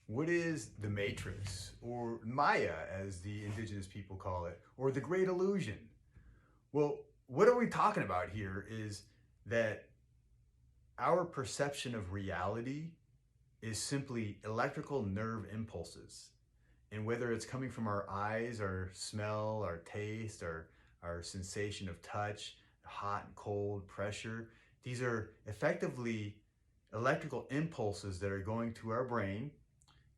What is the Matrix, or Maya, as the indigenous people call it, or the Great Illusion? Well, what are we talking about here is that our perception of reality is simply electrical nerve impulses. And whether it's coming from our eyes, our smell, our taste, our sensation of touch, hot and cold, pressure, these are effectively electrical impulses that are going to our brain,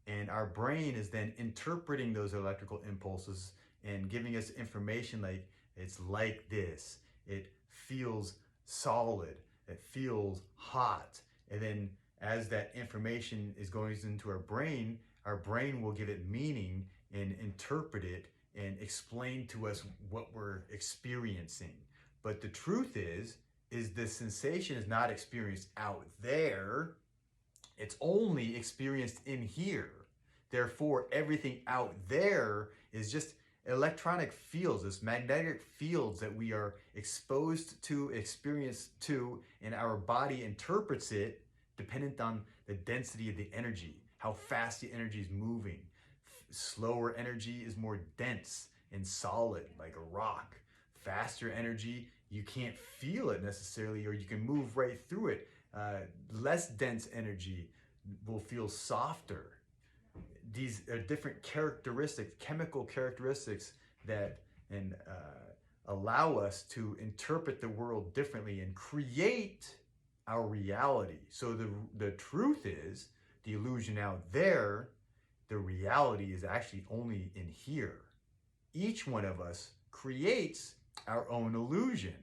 and our brain is then interpreting those electrical impulses and giving us information like it's like this, it feels solid, it feels hot. And then as that information is going into our brain will give it meaning and interpret it and explain to us what we're experiencing. But the truth is the sensation is not experienced out there, it's only experienced in here. Therefore, everything out there is just electronic fields, this magnetic fields that we are exposed to, experienced to, and our body interprets it dependent on the density of the energy, how fast the energy is moving. Slower energy is more dense and solid, like a rock. Faster energy, you can't feel it necessarily, or you can move right through it. Less dense energy will feel softer. These are different characteristics, chemical characteristics that and allow us to interpret the world differently and create our reality. So the truth is the illusion out there, the reality is actually only in here. Each one of us creates our own illusion,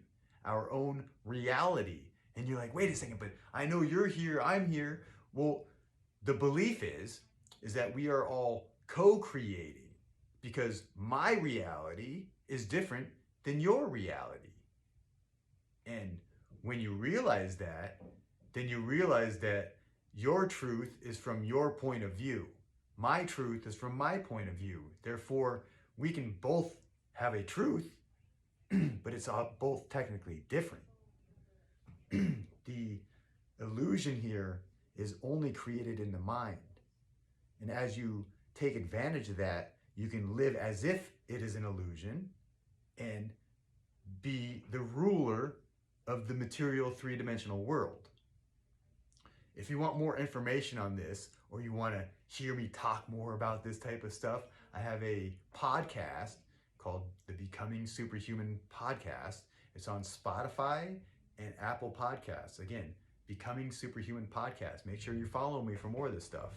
our own reality. And you're like, wait a second, but I know you're here, I'm here. Well, the belief is that we are all co-creating, because my reality is different than your reality. And when you realize that, then you realize that your truth is from your point of view. My truth is from my point of view. Therefore, we can both have a truth, but it's both technically different. The illusion here is only created in the mind. And as you take advantage of that, you can live as if it is an illusion and be the ruler of the material three-dimensional world. If you want more information on this, or you want to hear me talk more about this type of stuff, I have a podcast called the Becoming Superhuman Podcast. It's on Spotify and Apple Podcasts. Again, Becoming Superhuman Podcast. Make sure you follow me for more of this stuff.